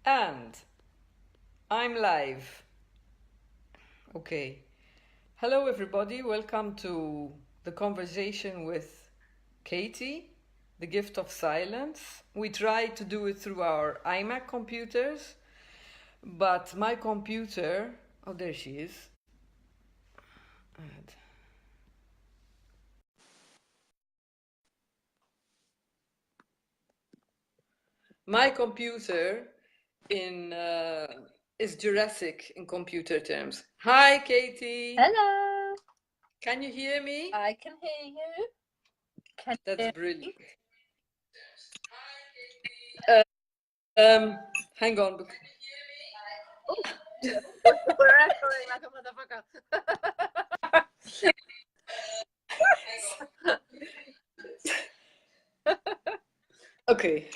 And I'm live. Okay. Hello, everybody. Welcome to the conversation with Katie, the gift of silence. We tried to do it through our iMac computers, but my computer. Oh, there she is. My computer in is Jurassic in computer terms. Hi, Katie. Hello. Can you hear me? I can hear you. That's brilliant. Hang on. We're echoing like a motherfucker. Okay.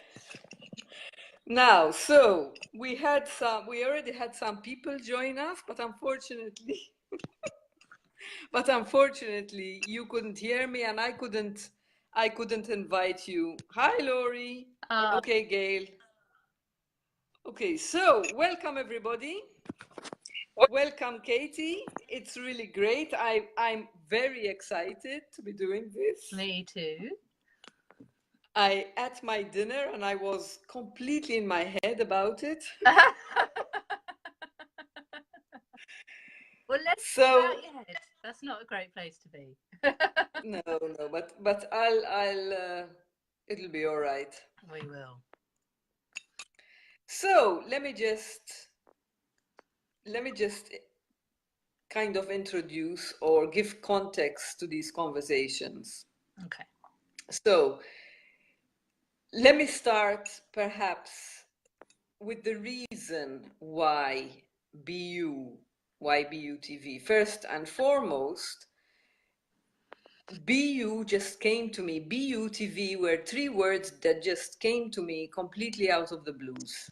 Now, so we already had some people join us, but unfortunately, you couldn't hear me, and I couldn't invite you. Hi, Lori. Okay, Gail. Okay, so welcome everybody. Welcome, Katie. It's really great. I'm very excited to be doing this. Me too. I ate my dinner and I was completely in my head about it. Well, let's get out your head. That's not a great place to be. No, but I'll it'll be all right. We will. So let me just kind of introduce or give context to these conversations. Okay. So let me start perhaps with the reason why BU TV. First and foremost, BU just came to me. BU TV were three words that just came to me completely out of the blues.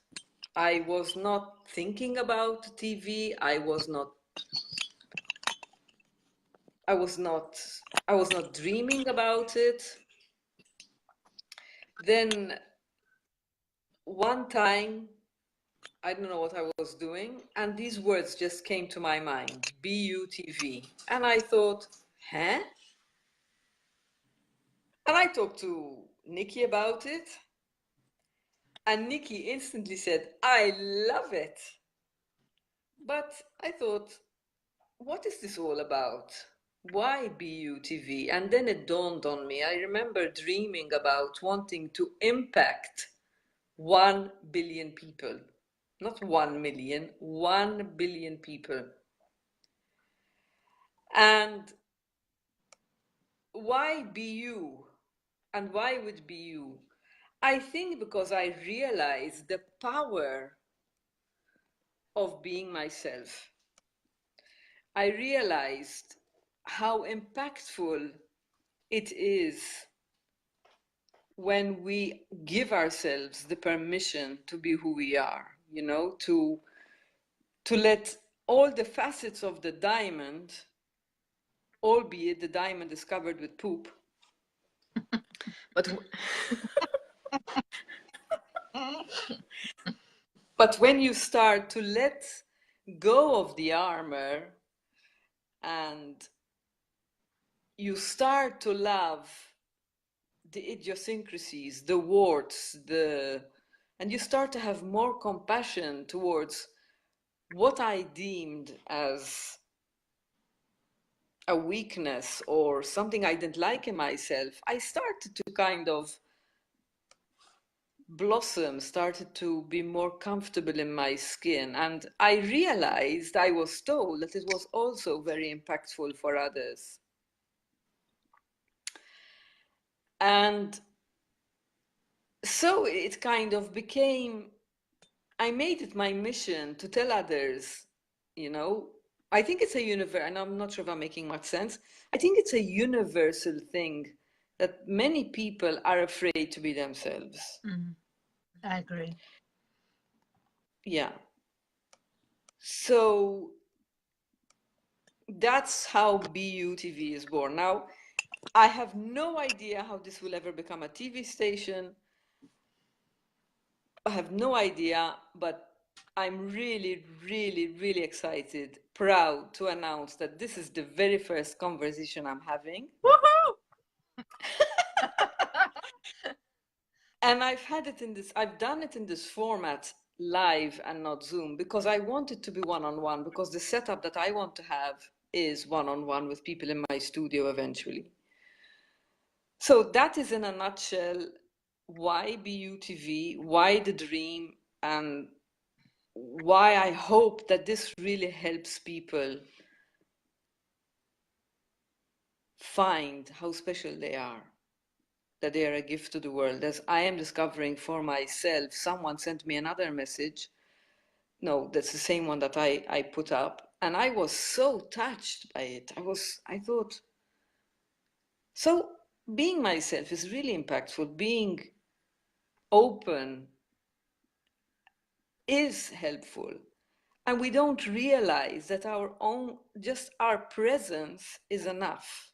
I was not thinking about TV. I was not dreaming about it. Then one time, I don't know what I was doing, and these words just came to my mind, BUTV. And I thought, huh? And I talked to Nikki about it, and Nikki instantly said, I love it. But I thought, what is this all about? Why BUTV? And then it dawned on me. I remember dreaming about wanting to impact 1 billion people. Not 1 million, 1 billion people. And why BU? And why would BU? I think because I realized the power of being myself. I realized how impactful it is when we give ourselves the permission to be who we are, you know, to let all the facets of the diamond, albeit the diamond is covered with poop, but when you start to let go of the armor and you start to love the idiosyncrasies, the warts, and you start to have more compassion towards what I deemed as a weakness or something I didn't like in myself, I started to kind of blossom, started to be more comfortable in my skin. And I realized, I was told, that it was also very impactful for others. And so it kind of became, I made it my mission to tell others, you know, I think it's a universal, and I'm not sure if I'm making much sense. I think it's a universal thing that many people are afraid to be themselves. I agree. Yeah. So that's how BUTV is born. Now, I have no idea how this will ever become a TV station. I have no idea, but I'm really, really, really excited, proud to announce that this is the very first conversation I'm having. Woohoo! And I've done it in this format live and not Zoom because I want it to be one-on-one, because the setup that I want to have is one-on-one with people in my studio eventually. So that is in a nutshell why BUTV, why the dream, and why I hope that this really helps people find how special they are, that they are a gift to the world. As I am discovering for myself, someone sent me another message. No, that's the same one that I put up. And I was so touched by it. I thought, so being myself is really impactful. Being open is helpful. And we don't realize that just our presence is enough.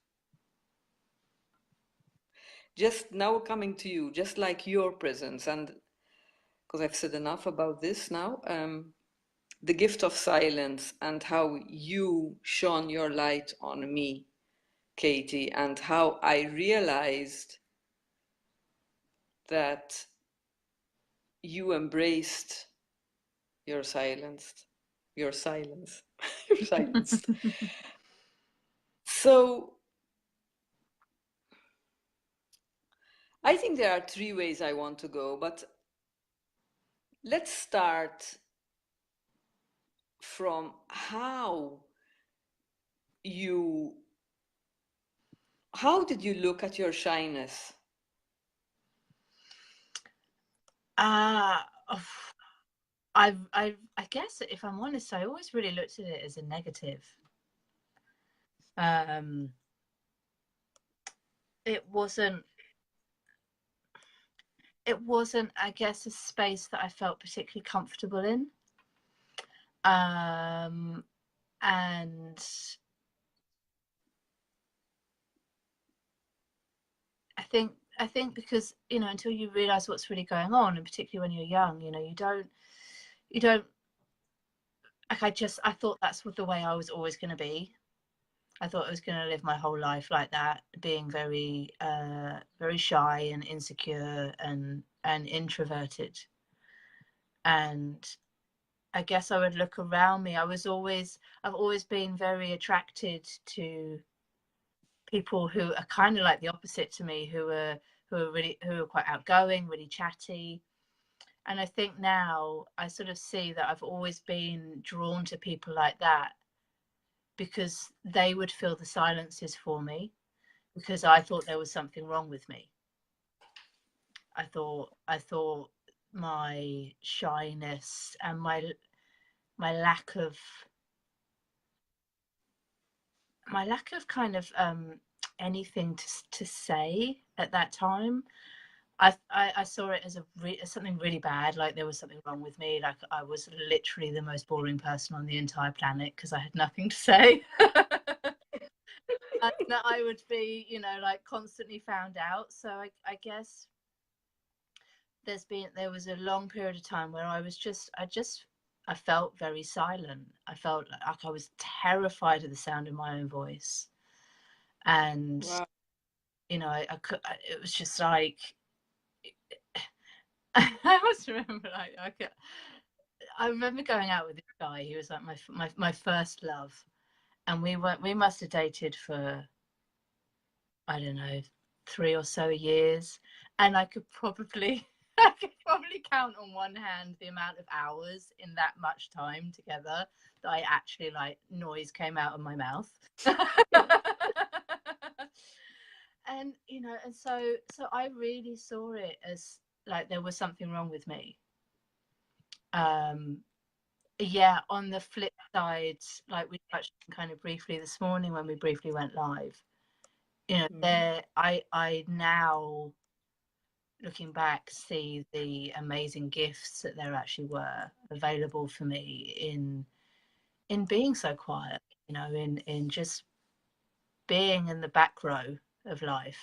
Just now coming to you, just like your presence, and because I've said enough about this now, the gift of silence and how you shone your light on me, Katie, and how I realized that you embraced your silence, your silence, your silenced. So I think there are three ways I want to go, but let's start from how did you look at your shyness? I guess if I'm honest, I always really looked at it as a negative. It wasn't, I guess, a space that I felt particularly comfortable in. And I think because, you know, until you realize what's really going on, and particularly when you're young, you know, you don't like, I thought that's what the way I was always going to be. I thought I was going to live my whole life like that, being very very shy and insecure and introverted. And I guess I would look around me. I've always been very attracted to people who are kind of like the opposite to me, who are quite outgoing, really chatty. And I think now I sort of see that I've always been drawn to people like that because they would fill the silences for me, because I thought there was something wrong with me. I thought my shyness and my lack of kind of anything to say at that time. I saw it as something really bad, like there was something wrong with me, like I was literally the most boring person on the entire planet because I had nothing to say. That I would be, you know, like constantly found out. So I guess there was a long period of time where I felt very silent. I felt like I was terrified of the sound of my own voice. And Wow. you know, it was just like I always remember, like I remember going out with this guy. He was like my first love, and we must have dated for, I don't know, 3 or so years, and I could probably count on one hand the amount of hours in that much time together that I actually, like, noise came out of my mouth. And you know, and so I really saw it as like there was something wrong with me. Yeah, on the flip side, like we touched on kind of briefly this morning when we briefly went live, you know, I now, looking back, see the amazing gifts that there actually were available for me in being so quiet, you know, in just being in the back row of life,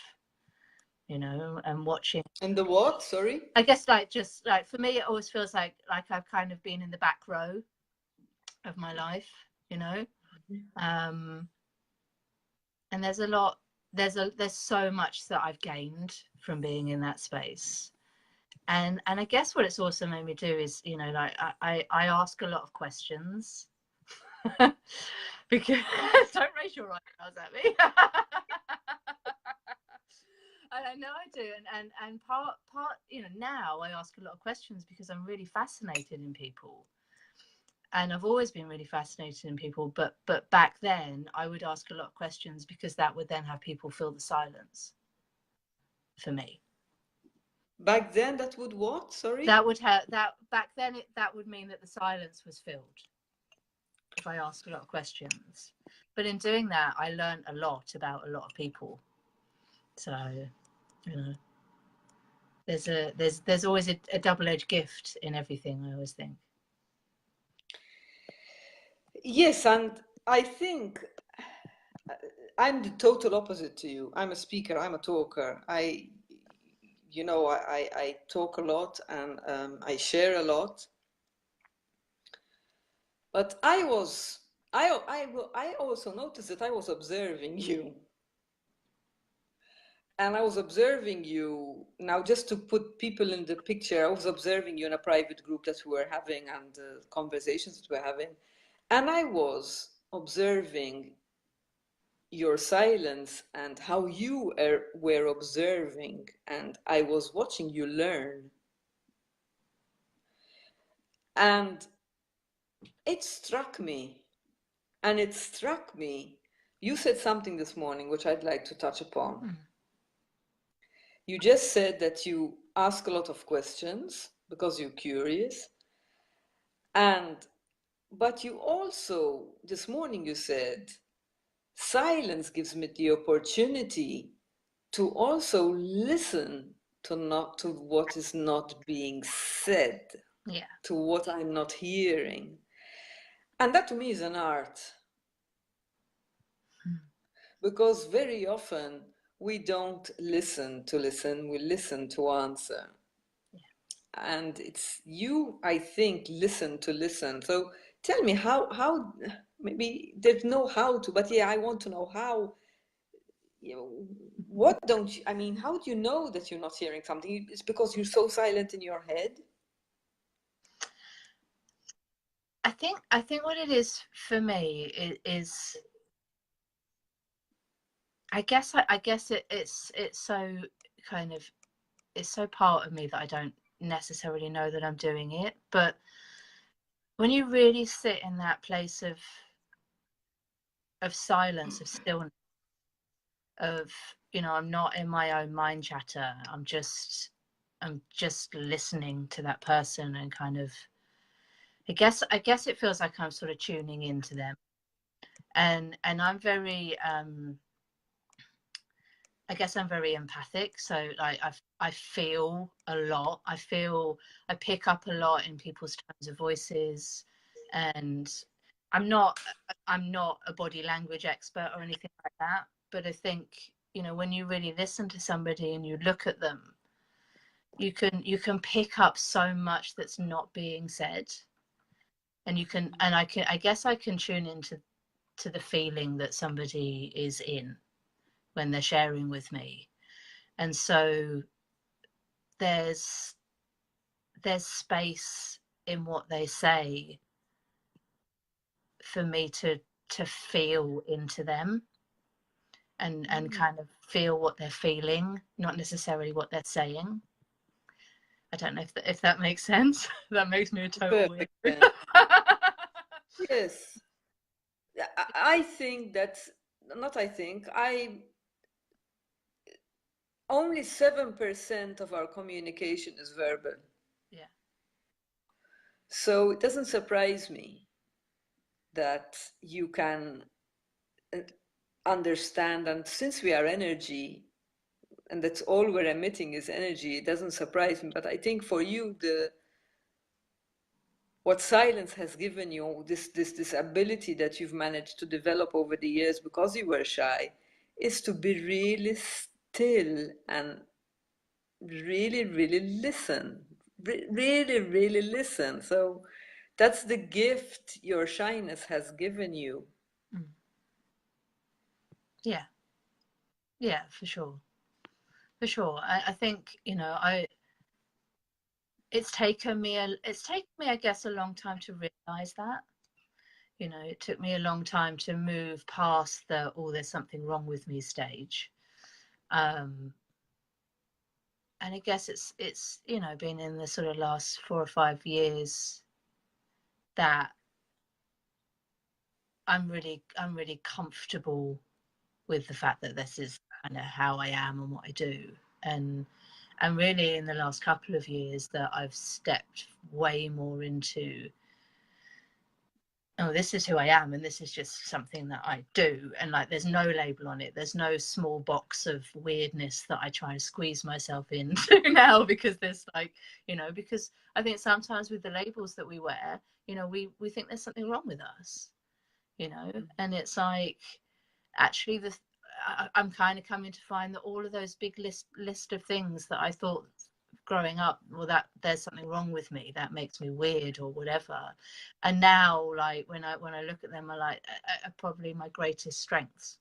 you know, and watching. And the what? Sorry? I guess like just like for me, it always feels like I've kind of been in the back row of my life, you know. And there's a lot, there's so much that I've gained from being in that space. And I guess what it's also made me do is, you know, like I ask a lot of questions. Because don't raise your eyebrows at me. I know I do, and part, you know, now I ask a lot of questions because I'm really fascinated in people, and I've always been really fascinated in people. But back then, I would ask a lot of questions because that would then have people fill the silence for me. Back then, that would what? Sorry? That would have that back then. That would mean that the silence was filled if I asked a lot of questions. But in doing that, I learned a lot about a lot of people. So, you know, there's always a double-edged gift in everything, I always think. Yes, and I think I'm the total opposite to you. I'm a speaker, I'm a talker. You know, I talk a lot, and I share a lot. But I also noticed that I was observing you. And I was observing you, now just to put people in the picture, I was observing you in a private group that we were having, and conversations that we were having. And I was observing your silence and how you were observing, and I was watching you learn. And it struck me, you said something this morning which I'd like to touch upon. You just said that you ask a lot of questions because you're curious. But you also, this morning you said, silence gives me the opportunity to also listen to what is not being said, to what I'm not hearing. And that to me is an art. Because very often we don't listen to listen, we listen to answer. And it's you, I think, listen to listen. So tell me how maybe there's no how to, but yeah, I want to know how, you know, what don't you, I mean, how do you know that you're not hearing something? It's because you're so silent in your head? I think what it is for me is I guess it's so kind of, it's so part of me that I don't necessarily know that I'm doing it. But when you really sit in that place of silence, of stillness, of, you know, I'm not in my own mind chatter, I'm just listening to that person, and kind of, I guess it feels like I'm sort of tuning into them, and I'm very I guess I'm very empathic, so like I feel a lot. I pick up a lot in people's tones of voices, and I'm not a body language expert or anything like that, but I think, you know, when you really listen to somebody and you look at them, you can pick up so much that's not being said, and I guess I can tune into the feeling that somebody is in when they're sharing with me. And so there's space in what they say for me to feel into them, and kind of feel what they're feeling, not necessarily what they're saying. I don't know if that makes sense. That makes me a total weirdo. Yes. I think that, not I think, only 7% of our communication is verbal. Yeah. So it doesn't surprise me that you can understand, and since we are energy, and that's all we're emitting is energy, it doesn't surprise me. But I think for you, what silence has given you, this ability that you've managed to develop over the years because you were shy, is to be really still and really, really listen. Really, really listen. So that's the gift your shyness has given you. Mm. Yeah, yeah, for sure. For sure. I think, you know, it's taken me, I guess, a long time to realize that. You know, it took me a long time to move past the, oh, there's something wrong with me stage. Um, and I guess it's, you know, been in the sort of last 4 or 5 years that I'm really comfortable with the fact that this is kind of how I am and what I do. And really in the last couple of years that I've stepped way more into, oh, this is who I am and this is just something that I do, and like there's no label on it, there's no small box of weirdness that I try to squeeze myself into now, because there's like, you know, because I think sometimes with the labels that we wear, you know, we think there's something wrong with us, you know, and it's like actually I'm kind of coming to find that all of those big list of things that I thought growing up, well, that there's something wrong with me, that makes me weird or whatever, and now like when I look at them, I like are probably my greatest strengths,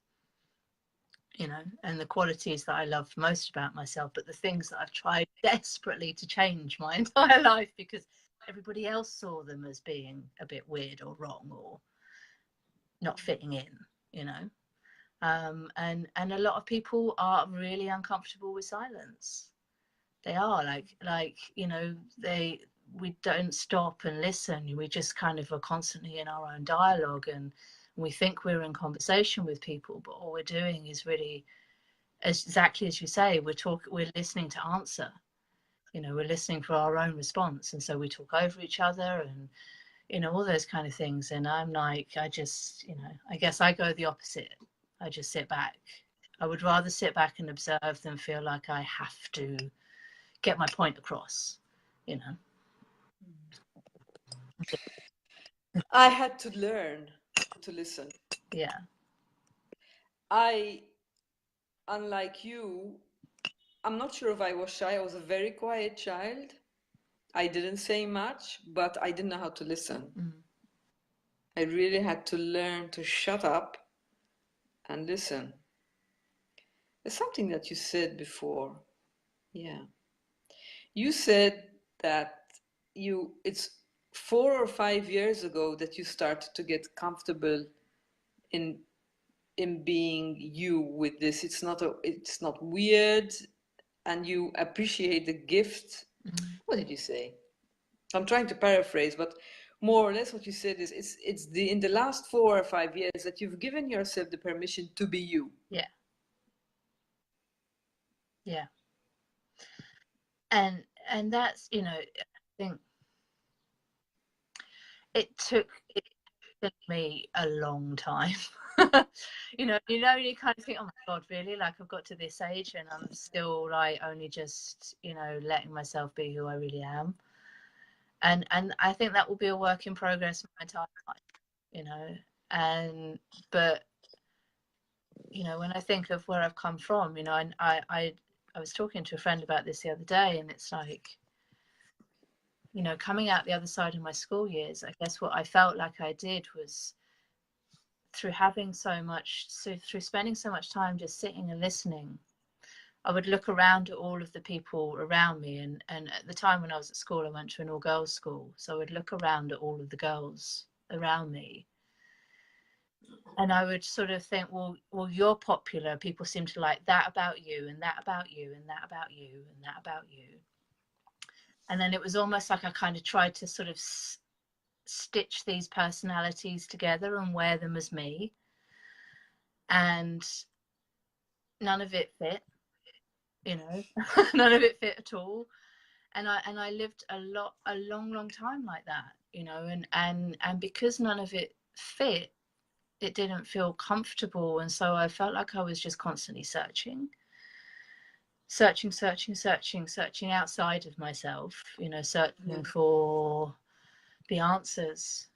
you know, and the qualities that I love most about myself, but the things that I've tried desperately to change my entire life because everybody else saw them as being a bit weird or wrong or not fitting in, you know. And a lot of people are really uncomfortable with silence. They are like, you know, we don't stop and listen. We just kind of are constantly in our own dialogue, and we think we're in conversation with people, but all we're doing is really, exactly as you say, we're listening to answer. You know, we're listening for our own response, and so we talk over each other, and you know, all those kind of things. And I'm like, I just, you know, I guess I go the opposite. I just sit back. I would rather sit back and observe than feel like I have to get my point across, you know. I had to learn to listen. Yeah. I, unlike you, I'm not sure if I was shy. I was a very quiet child. I didn't say much, but I didn't know how to listen. Mm. I really had to learn to shut up and listen. There's something that you said before. Yeah. You said that it's 4 or 5 years ago that you started to get comfortable in being you with this. It's not weird, and you appreciate the gift. What did you say? I'm trying to paraphrase, but more or less what you said is it's the in the last 4 or 5 years that you've given yourself the permission to be you. Yeah. Yeah. And that's, you know, I think it took me a long time. You know, you kind of think, oh my God, really? Like I've got to this age and I'm still like only just, you know, letting myself be who I really am. And I think that will be a work in progress my entire life, you know. And but you know, when I think of where I've come from, you know, and I was talking to a friend about this the other day, and it's like, you know, coming out the other side of my school years, I guess what I felt like I did was through through spending so much time just sitting and listening, I would look around at all of the people around me. And at the time when I was at school, I went to an all girls school. So I would look around at all of the girls around me. And I would sort of think, well, you're popular. People seem to like that about you, and that about you, and that about you, and that about you. And then it was almost like I kind of tried to sort of stitch these personalities together and wear them as me. And none of it fit, you know, none of it fit at all. And I lived a long time like that, you know, and because none of it fit, it didn't feel comfortable. And so I felt like I was just constantly searching outside of myself, you know, searching for the answers,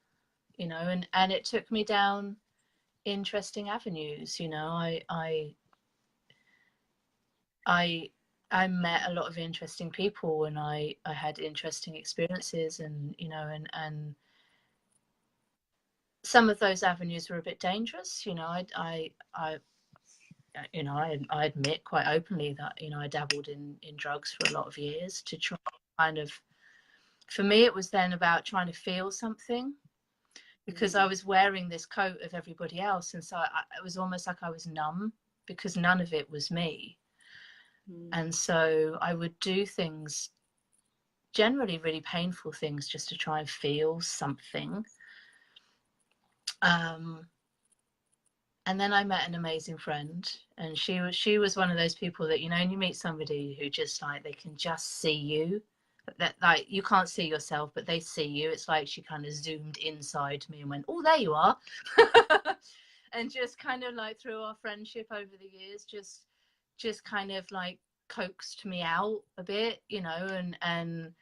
you know, and it took me down interesting avenues, you know. I I met a lot of interesting people, and I had interesting experiences, and you know, and some of those avenues were a bit dangerous. You know, I you know, I admit quite openly that, you know, I dabbled in drugs for a lot of years to try kind of, for me, it was then about trying to feel something, because I was wearing this coat of everybody else. And so it was almost like I was numb because none of it was me. And so I would do things, generally really painful things, just to try and feel something. And then I met an amazing friend, and she was one of those people that, you know, and you meet somebody who just like, they can just see you, that like you can't see yourself, but they see you. It's like she kind of zoomed inside me and went, oh, there you are. And just kind of like, through our friendship over the years, just kind of like coaxed me out a bit, you know. And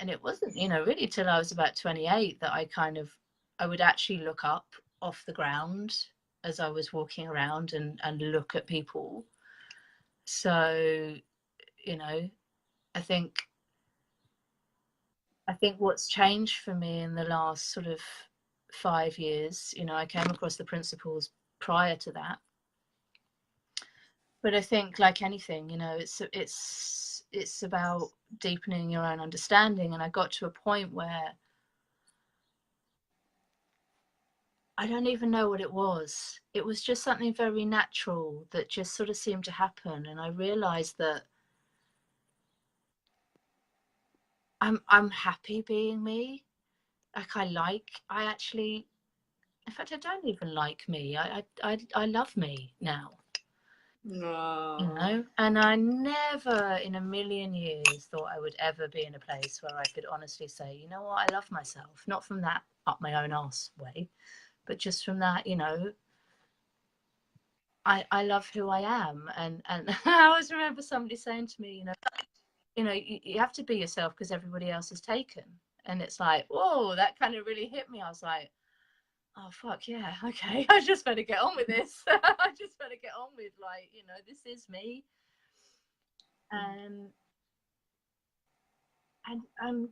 it wasn't, you know, really till I was about 28 that I would actually look up off the ground as I was walking around, and look at people. So, you know, I think what's changed for me in the last sort of 5 years, you know, I came across the principles prior to that, but I think, like anything, you know, it's about deepening your own understanding. And I got to a point where I don't even know what it was. It was just something very natural that just sort of seemed to happen. And I realized that I'm happy being me. Like I actually, in fact, I don't even like me. I love me now, you know. And I never in a million years thought I would ever be in a place where I could honestly say, you know what, I love myself. Not from that up my own arse way, but just from that, you know, I love who I am. And I always remember somebody saying to me, you know, you have to be yourself because everybody else is taken. And it's like, whoa, that kind of really hit me. I was like, oh fuck yeah, okay, I just better get on with this. I just better get on with, like, you know, this is me. And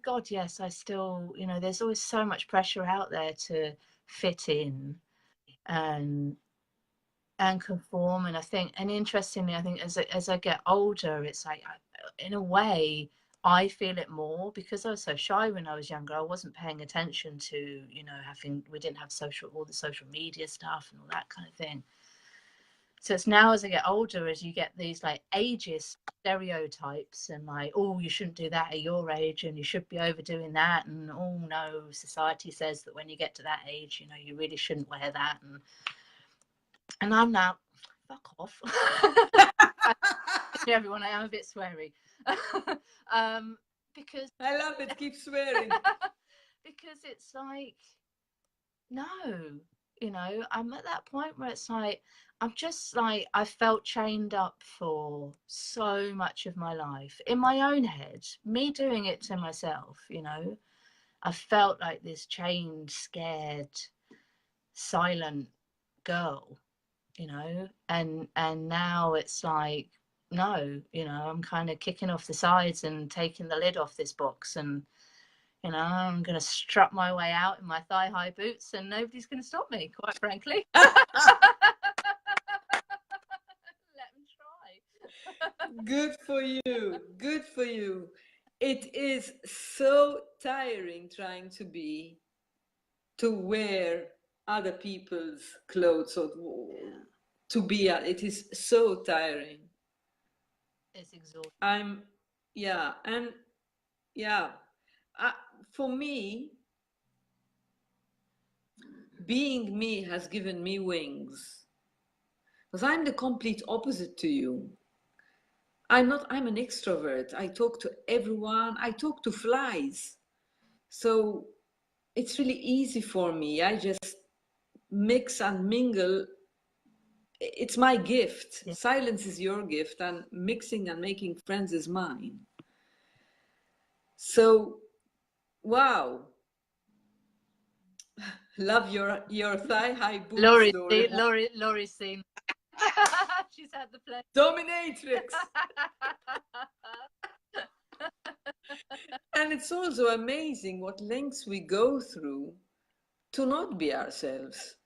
God, yes, I still, you know, there's always so much pressure out there to fit in and conform. And I think, and interestingly, I think as I get older, it's like, in a way, I feel it more because I was so shy when I was younger. I wasn't paying attention to, you know, we didn't have all the social media stuff and all that kind of thing. So it's now as I get older, as you get these like ageist stereotypes and like, oh, you shouldn't do that at your age and you should be overdoing that. And oh no, society says that when you get to that age, you know, you really shouldn't wear that. And I'm now, fuck off. Everyone, I am a bit sweary. Because I love it, keep swearing. because it's like, no, you know, I'm at that point where it's like, I'm just like, I felt chained up for so much of my life in my own head, me doing it to myself, you know. I felt like this chained, scared, silent girl, you know. And now it's like, no, you know, I'm kind of kicking off the sides and taking the lid off this box, and you know, I'm going to strut my way out in my thigh-high boots and nobody's going to stop me, quite frankly. Let them try. Good for you. Good for you. It is so tiring trying to wear other people's clothes or to be it is so tiring. It's exhausting. Yeah, and yeah, I, for me, being me has given me wings. Because I'm the complete opposite to you. I'm an extrovert. I talk to everyone. I talk to flies. So it's really easy for me. I just mix and mingle. It's my gift. Yeah. Silence is your gift, and mixing and making friends is mine. So, wow. Love your thigh-high boots, Laura. Laurie's seen. She's had the pleasure. Dominatrix. And it's also amazing what lengths we go through to not be ourselves.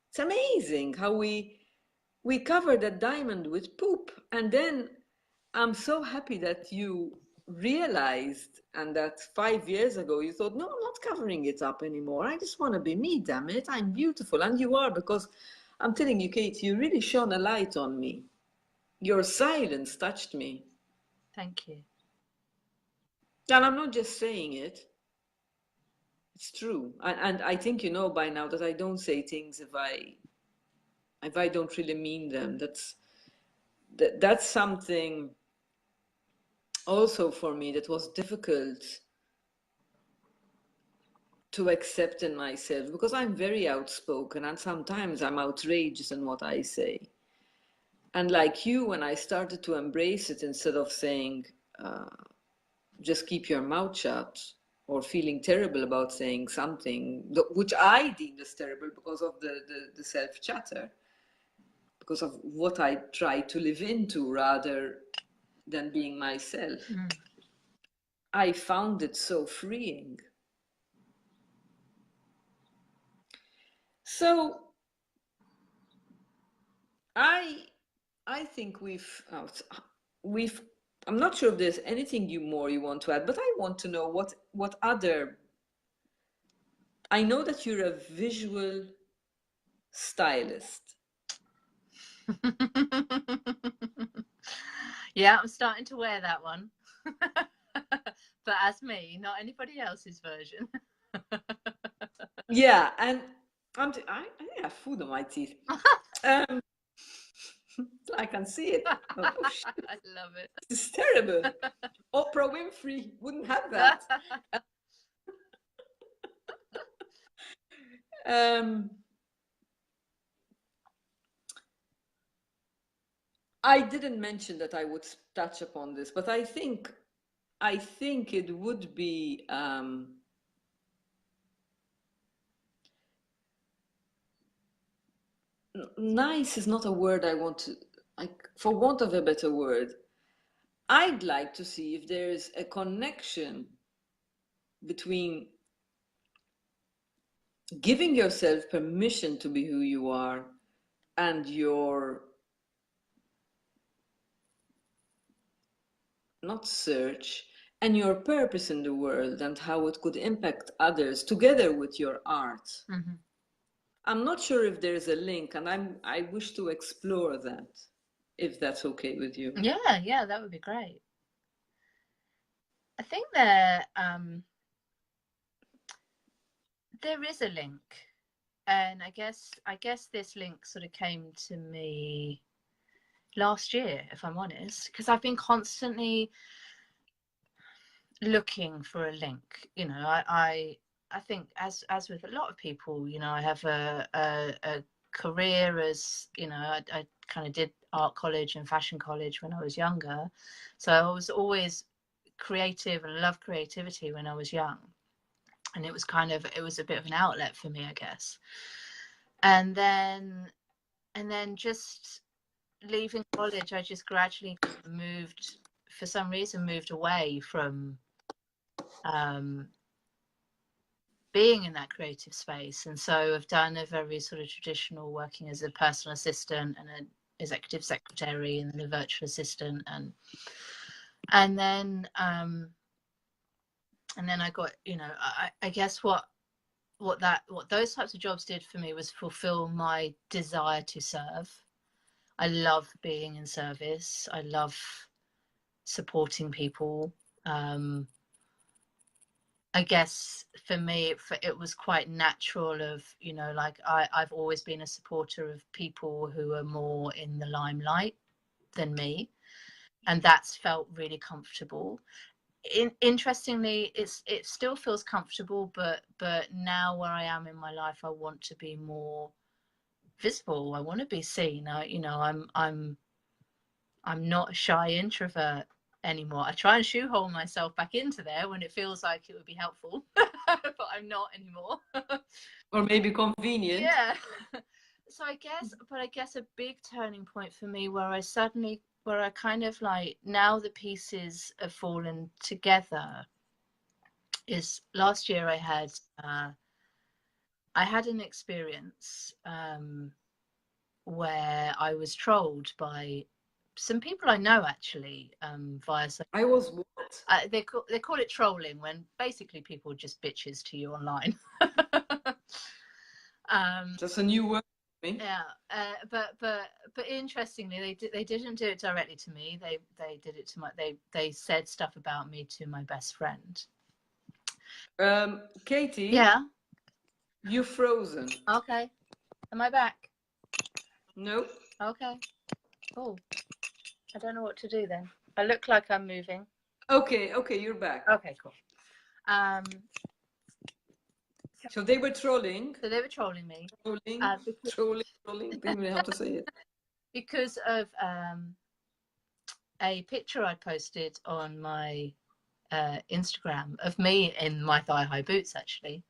It's amazing how we cover that diamond with poop. And then I'm so happy that you realized and that 5 years ago you thought, no, I'm not covering it up anymore. I just want to be me, damn it. I'm beautiful. And you are, because I'm telling you, Kate, you really shone a light on me. Your silence touched me. Thank you. And I'm not just saying it. It's true. And I think you know by now that I don't say things if I don't really mean them. That's something also for me that was difficult to accept in myself, because I'm very outspoken and sometimes I'm outrageous in what I say. And like you, when I started to embrace it, instead of saying, just keep your mouth shut, or feeling terrible about saying something, which I deemed as terrible because of the self-chatter, because of what I try to live into rather than being myself. I found it so freeing. So I think we've I'm not sure if there's anything more you want to add, but I want to know what other. I know that you're a visual stylist. Yeah, I'm starting to wear that one. But as me, not anybody else's version. Yeah, and I think I have food on my teeth. I can see it. Oh, I love it. This is terrible. Oprah Winfrey wouldn't have that. I didn't mention that I would touch upon this, but I think it would be nice is not a word I want to, like, for want of a better word. I'd like to see if there's a connection between giving yourself permission to be who you are and your, not search, and your purpose in the world and how it could impact others together with your art. Mm-hmm. I'm not sure if there's a link, and I wish to explore that, if that's okay with you. Yeah, that would be great. I think there is a link, and I guess this link sort of came to me last year, if I'm honest, because I've been constantly looking for a link. You know, I think as with a lot of people, you know, I have a career as, you know, I kind of did art college and fashion college when I was younger, so I was always creative and loved creativity when I was young, and it was a bit of an outlet for me, I guess. And then just leaving college, I just gradually moved, for some reason, moved away from being in that creative space. And so I've done a very sort of traditional working as a personal assistant and an executive secretary and then a virtual assistant, and then I got, you know, I guess what those types of jobs did for me was fulfill my desire to serve. I love being in service. I love supporting people. I guess for me, it was quite natural of, you know, like I've always been a supporter of people who are more in the limelight than me. And that's felt really comfortable. Interestingly, it still feels comfortable, but now where I am in my life, I want to be more visible. I want to be seen. I'm not a shy introvert anymore. I try and shoehorn myself back into there when it feels like it would be helpful, but I'm not anymore. Or maybe convenient. Yeah. So I guess a big turning point for me where I kind of like, now the pieces have fallen together, is last year I had an experience where I was trolled by some people I know, actually, via. I was what? They call it trolling, when basically people are just bitches to you online. That's a new word for me. Yeah, but interestingly, they didn't do it directly to me. They did it to they said stuff about me to my best friend. Katie. Yeah. You're frozen. Okay. Am I back? No. Okay. Oh, I don't know what to do then. I look like I'm moving. Okay, you're back. Okay, cool. So they were trolling. So they were trolling me. Trolling. Didn't know how to say it. Because of a picture I posted on my Instagram of me in my thigh-high boots, actually.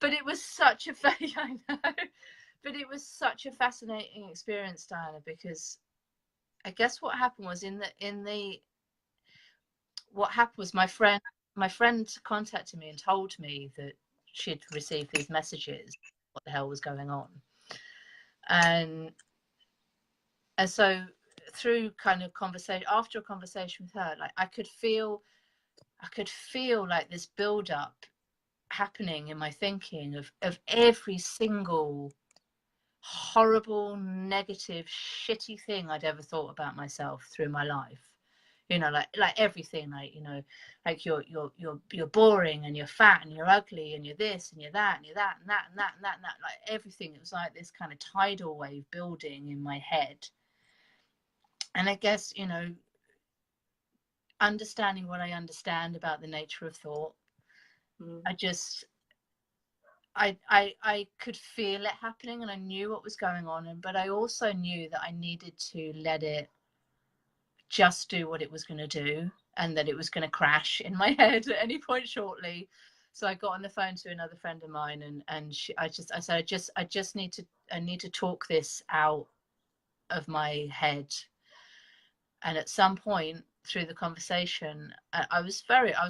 But it was such a I know. But it was such a fascinating experience, Diana, because I guess what happened was what happened was my friend contacted me and told me that she'd received these messages, what the hell was going on. And so through kind of conversation, after a conversation with her, like I could feel like this build up happening in my thinking of every single horrible, negative, shitty thing I'd ever thought about myself through my life. You know, like everything, like, you know, like you're boring, and you're fat, and you're ugly, and you're this, and you're that, and you're that, and that, and that, and that, and that, like everything. It was like this kind of tidal wave building in my head. And I guess, you know, understanding what I understand about the nature of thought, I could feel it happening, and I knew what was going on, but I also knew that I needed to let it just do what it was going to do, and that it was going to crash in my head at any point shortly. So I got on the phone to another friend of mine, and I said, I just need to talk this out of my head. And at some point through the conversation, I was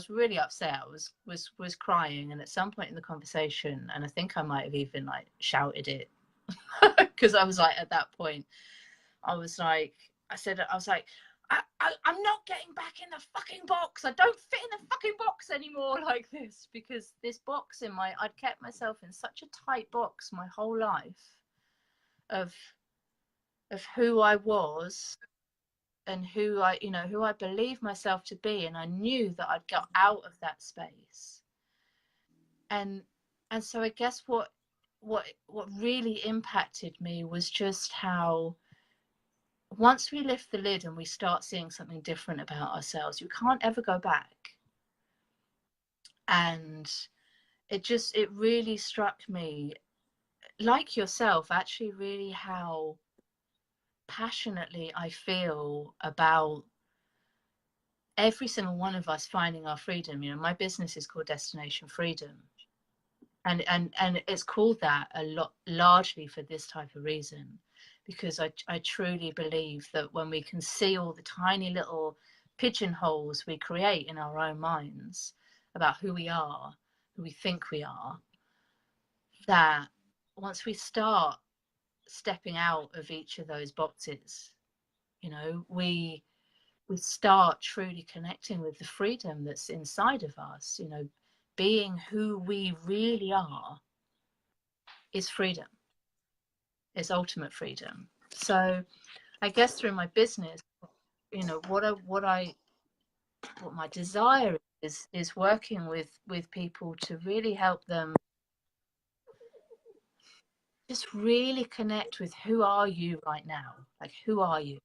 really upset. I was crying, and at some point in the conversation, and I think I might have even like shouted it, because I was like, at that point I was like, I'm not getting back in the fucking box. I don't fit in the fucking box anymore like this, because this box I'd kept myself in such a tight box my whole life of who I was and who I believed myself to be, and I knew that I'd got out of that space. And so I guess what really impacted me was just how, once we lift the lid and we start seeing something different about ourselves, you can't ever go back. And it really struck me, like yourself, actually, really how passionately I feel about every single one of us finding our freedom. You know, my business is called Destination Freedom, and it's called that a lot, largely for this type of reason, because I truly believe that when we can see all the tiny little pigeonholes we create in our own minds about who we are, who we think we are, that once we start stepping out of each of those boxes, you know, we start truly connecting with the freedom that's inside of us. You know, being who we really are is freedom. It's ultimate freedom. So I guess through my business, you know, what my desire is working with people to really help them just really connect with, who are you right now? Like, who are you?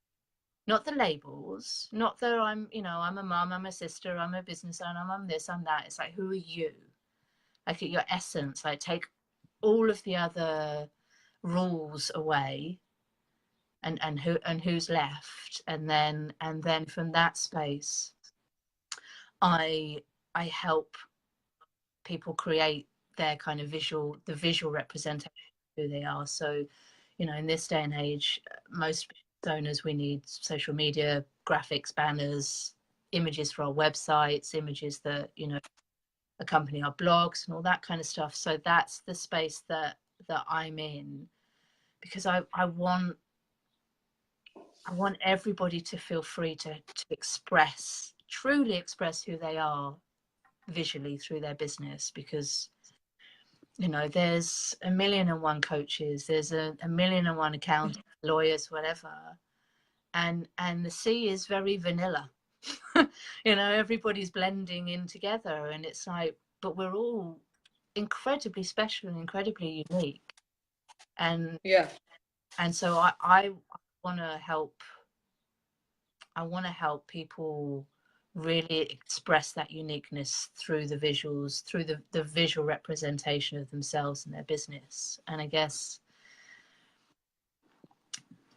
Not the labels, not that I'm a mum, I'm a sister, I'm a business owner, I'm this, I'm that. It's like, who are you? Like, at your essence, like, take all of the other rules away, and who's left, and then from that space, I help people create their kind of visual representation who they are. So, you know, in this day and age, most owners, we need social media, graphics, banners, images for our websites, images that, you know, accompany our blogs and all that kind of stuff. So that's the space that I'm in, because I want everybody to feel free to express, truly express who they are visually through their business. Because, you know, there's a million and one coaches, there's a million and one accountants, lawyers, whatever, and the sea is very vanilla. You know, everybody's blending in together, and it's like, but we're all incredibly special and incredibly unique. And Yeah. and so I want to help. I want to help people really express that uniqueness through the visuals, through the visual representation of themselves and their business. And I guess,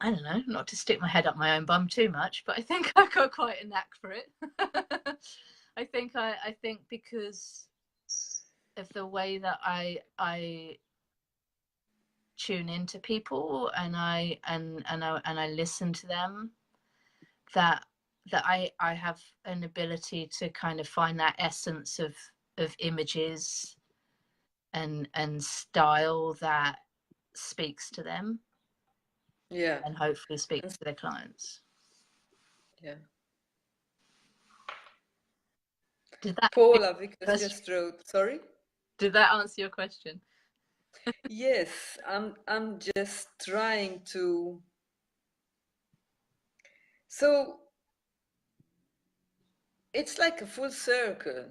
I don't know, not to stick my head up my own bum too much, but I think I've got quite a knack for it. I think because of the way that I tune into people, and I listen to them, that I have an ability to kind of find that essence of images and style that speaks to them, Yeah. and hopefully speaks to their clients. Yeah. Did that Paula Vickers just wrote, sorry? Did that answer your question? Yes, I'm just trying to. So it's like a full circle.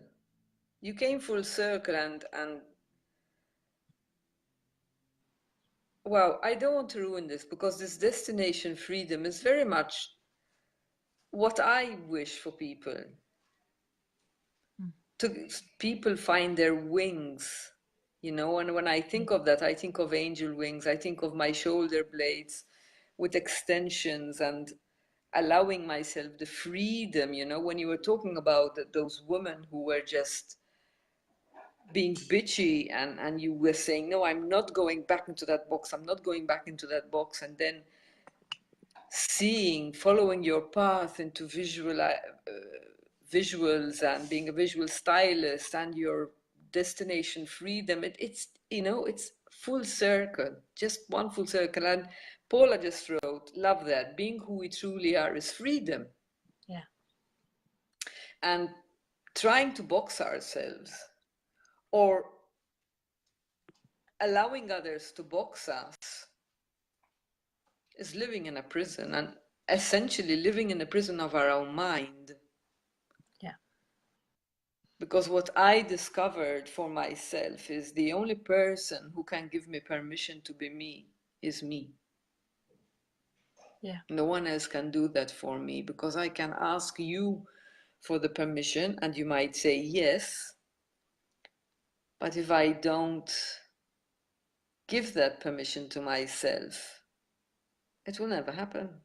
You came full circle, and wow, I don't want to ruin this, because this destination freedom is very much what I wish for people. To people find their wings, you know, and when I think of that, I think of angel wings, I think of my shoulder blades with extensions, and allowing myself the freedom, you know, when you were talking about those women who were just being bitchy, and you were saying, no, I'm not going back into that box, I'm not going back into that box, and then following your path into visuals, and being a visual stylist, and your destination freedom, it's, you know, it's full circle, just one full circle. And Paula just wrote, love that, being who we truly are is freedom. Yeah. And trying to box ourselves, or allowing others to box us, is living in a prison, and essentially living in a prison of our own mind. Yeah. Because what I discovered for myself is the only person who can give me permission to be me is me. Yeah. No one else can do that for me, because I can ask you for the permission and you might say yes. But if I don't give that permission to myself, it will never happen.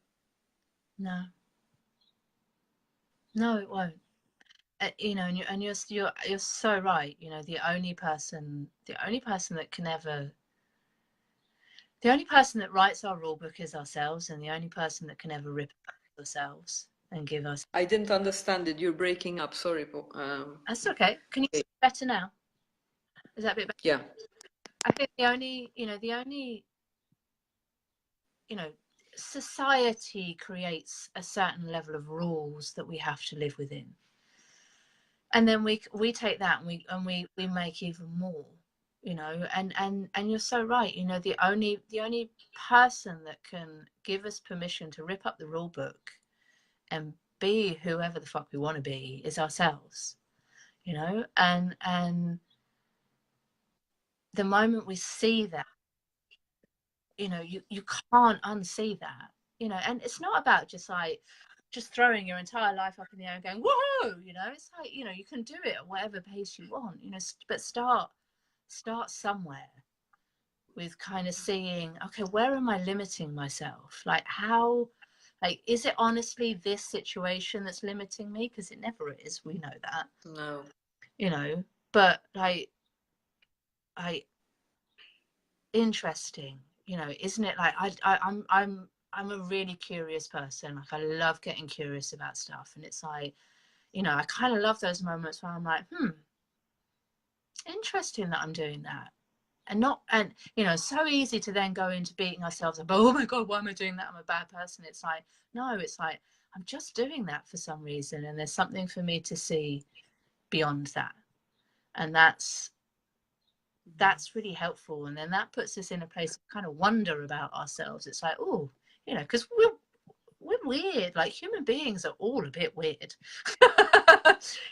No. No, it won't. You know, and you're so right. You know, the only person that can ever, the only person that writes our rule book is ourselves, and the only person that can ever rip ourselves and give us. I didn't understand it. You're breaking up. Sorry. That's okay. Can you see better now? Is that a bit better? Yeah. I think the only, society creates a certain level of rules that we have to live within, and then we take that and we make even more, you know. And you're so right. You know, the only person that can give us permission to rip up the rule book and be whoever the fuck we want to be is ourselves, you know. And the moment we see that, you know, you can't unsee that, you know. And it's not about just throwing your entire life up in the air and going whoa, you know. It's like, you know, you can do it at whatever pace you want, you know, but start somewhere with kind of seeing, okay, where am I limiting myself? Like, how, like, is it honestly this situation that's limiting me? Because it never is, we know that. No. You know, but like, I interesting, you know, isn't it? Like I'm a really curious person. Like I love getting curious about stuff, and it's like, you know, I kind of love those moments where I'm like, interesting that I'm doing that. And not, and you know, so easy to then go into beating ourselves up. Oh my God, why am I doing that? I'm a bad person. It's like, no, it's like I'm just doing that for some reason, and there's something for me to see beyond that, and that's really helpful. And then that puts us in a place of kind of wonder about ourselves. It's like, oh, you know, because we're weird. Like human beings are all a bit weird.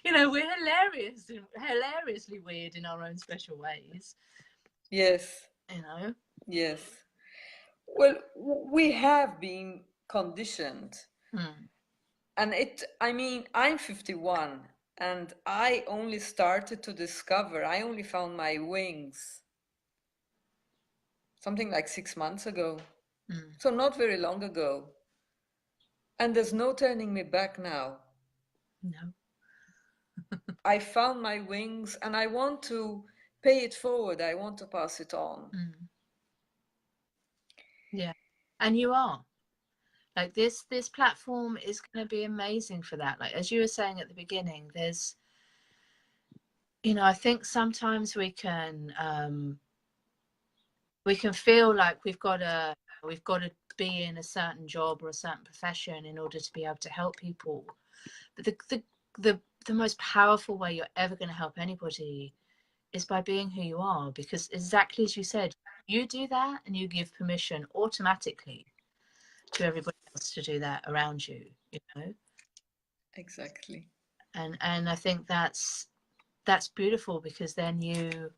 You know, we're hilariously weird in our own special ways. Yes. You know. Yes. Well, we have been conditioned. Mm, And I mean, I'm 51 and I only started to discover, I only found my wings something like 6 months ago. mm, So not very long ago. And there's no turning me back now. no. I found my wings and I want to pay it forward. I want to pass it on. Mm, yeah. And you are. Like this platform is going to be amazing for that. Like as you were saying at the beginning, there's, you know, I think sometimes we can feel like we've got to be in a certain job or a certain profession in order to be able to help people. But the most powerful way you're ever going to help anybody is by being who you are, because exactly as you said, you do that and you give permission automatically to everybody else to do that around you, you know. Exactly. And I think that's beautiful, because then you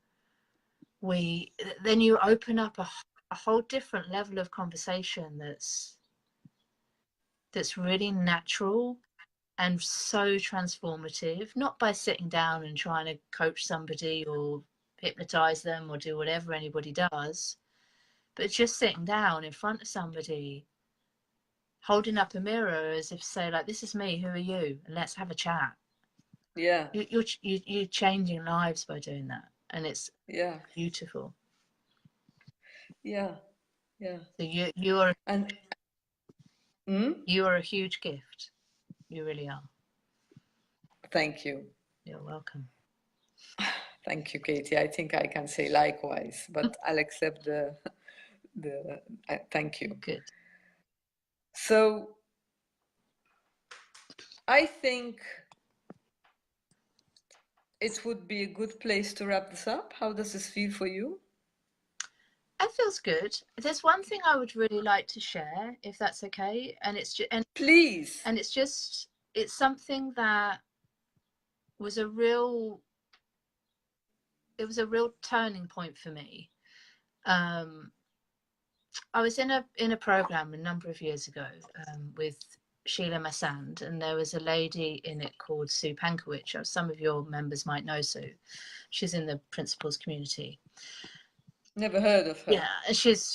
open up a whole different level of conversation that's really natural and so transformative, not by sitting down and trying to coach somebody or hypnotize them or do whatever anybody does, but just sitting down in front of somebody, holding up a mirror as if to say, like, this is me, who are you, and let's have a chat. Yeah. You're changing lives by doing that, and it's Yeah. beautiful. Yeah. Yeah. So And mm, you are a huge gift. You really are. thank you. You're welcome. Thank you, Katie. I think I can say likewise, but I'll accept the thank you. Good. So I think it would be a good place to wrap this up. How does this feel for you? It feels good. There's one thing I would really like to share, if that's okay, and it's just Please. and it's something that was a real turning point for me. Um, I was in a program a number of years ago with Sheila Massand, and there was a lady in it called Sue Pankowicz. Some of your members might know Sue. She's in the principals community. Never heard of her. Yeah, she's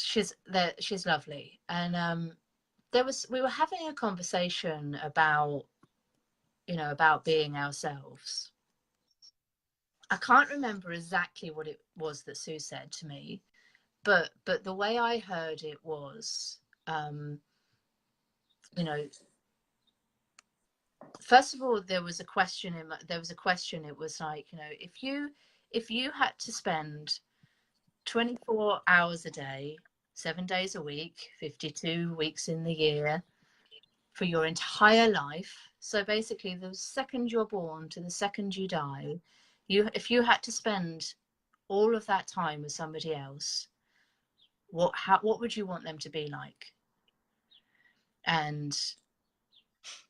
lovely. And we were having a conversation about, you know, about being ourselves. I can't remember exactly what it was that Sue said to me, but the way I heard it was, you know, first of all, there was a question. It was like, you know, if you had to spend 24 hours a day, 7 days a week, 52 weeks in the year, for your entire life. So basically, the second you're born to the second you die, if you had to spend all of that time with somebody else, what would you want them to be like? And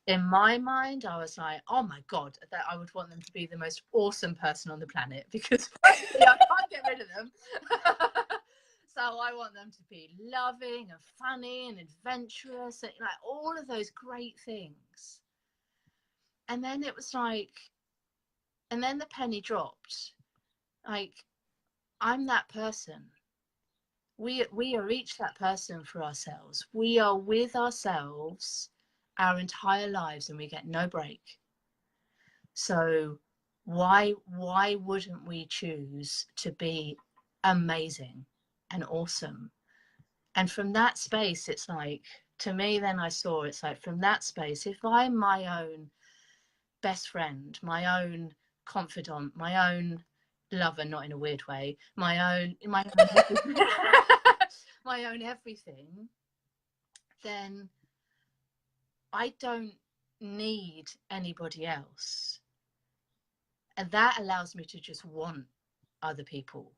in my mind, I was like, oh my God, that I would want them to be the most awesome person on the planet, because firstly, I can't get rid of them. So I want them to be loving and funny and adventurous, and like all of those great things. And then it was like, and then the penny dropped. Like, I'm that person. We are each that person for ourselves. We are with ourselves our entire lives, and we get no break. So why wouldn't we choose to be amazing? and awesome. And from that space, it's like, to me, then I saw it's like, from that space, if I'm my own best friend, my own confidant, my own lover, not in a weird way, my own my own everything, then I don't need anybody else. And that allows me to just want other people,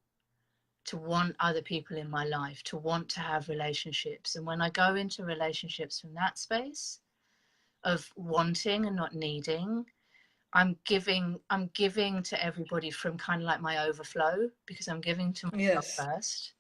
to want other people in my life, to want to have relationships. And when I go into relationships from that space of wanting and not needing, I'm giving to everybody from kind of like my overflow, because I'm giving to myself Yes. first.